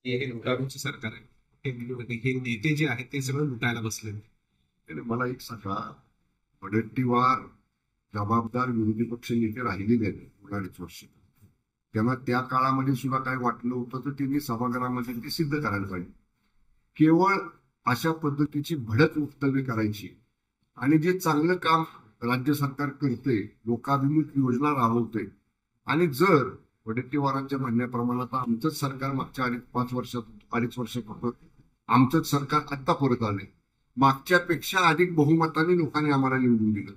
की हे लुटारूचं सरकार आहे. हे नेते जे आहेत ते सगळं लुटायला बसले. आणि मला एक सांगा, वडेट्टीवार जबाबदार विरोधी पक्ष नेते राहिलेले आहेत 2-2.5 वर्ष. त्यांना त्या काळामध्ये सुद्धा काय वाटलं होतं तर त्यांनी सभागृहामध्ये ते सिद्ध करायला पाहिजे. केवळ अशा पद्धतीची भडक वक्तव्य करायची आणि जे चांगलं काम राज्य सरकार करते, लोकाभिमुख योजना राबवते, आणि जर वडेट्टीवारांच्या म्हणण्याप्रमाणे आता आमचंच सरकार मागच्या 2.5 वर्षात होतं, आमचंच सरकार आत्ता परत आले, मागच्यापेक्षा अधिक बहुमताने लोकांनी आम्हाला निवडून दिलं,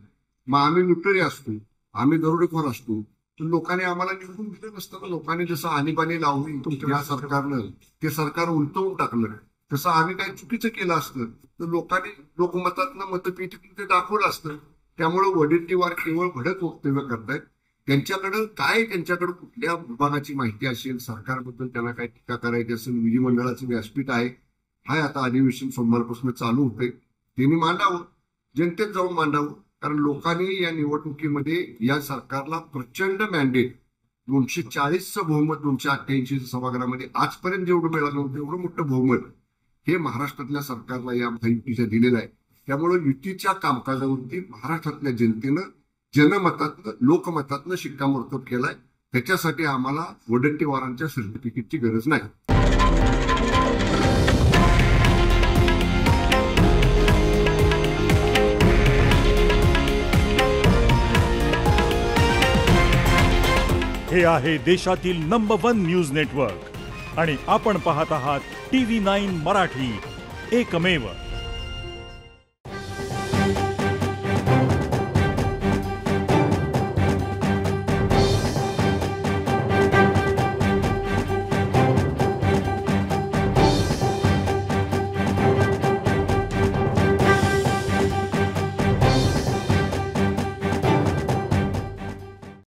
मग आम्ही लुटेरे असतो, आम्ही दरोडेखोर असतो, तर लोकांनी आम्हाला निवडून दिलं नसतं. लोकांनी जसं आणीबाणी लावली या सरकारनं ते सरकार उलटवून टाकलं, तसं आम्ही काही चुकीचं केलं असतं तर लोकांनी लोकमतातनं मतपेटीतून ते दाखवलं असतं. त्यामुळे वडेट्टीवार केवळ भडक वक्तव्य करतायत. त्यांच्याकडे कुठल्या विभागाची माहिती असेल, सरकारबद्दल त्यांना काय टीका करायची असेल, विधिमंडळाचं व्यासपीठ आहे, हाय आता अधिवेशन सोमवारपासून चालू होते, त्यांनी मांडावं, जनतेत जाऊन मांडावं. कारण लोकांनी या निवडणुकीमध्ये या सरकारला प्रचंड मॅन्डेट, 240चं बहुमत 288 सभागृहामध्ये आजपर्यंत जेवढं मिळालं होतं एवढं मोठं बहुमत हे महाराष्ट्रातल्या सरकारला या महायुतीच्या दिलेलं आहे. त्यामुळे युतीच्या कामकाजावरती महाराष्ट्रातल्या जनतेनं जनमतातनं लोकमतातनं शिक्कामोर्तब केलाय. त्याच्यासाठी आम्हाला वडेट्टीवारांच्या सर्टिफिकेटची गरज नाही. हे आहे देशातील नंबर 1 न्यूज नेटवर्क आणि आपण पाहत आहात TV9 मराठी, एकमेव.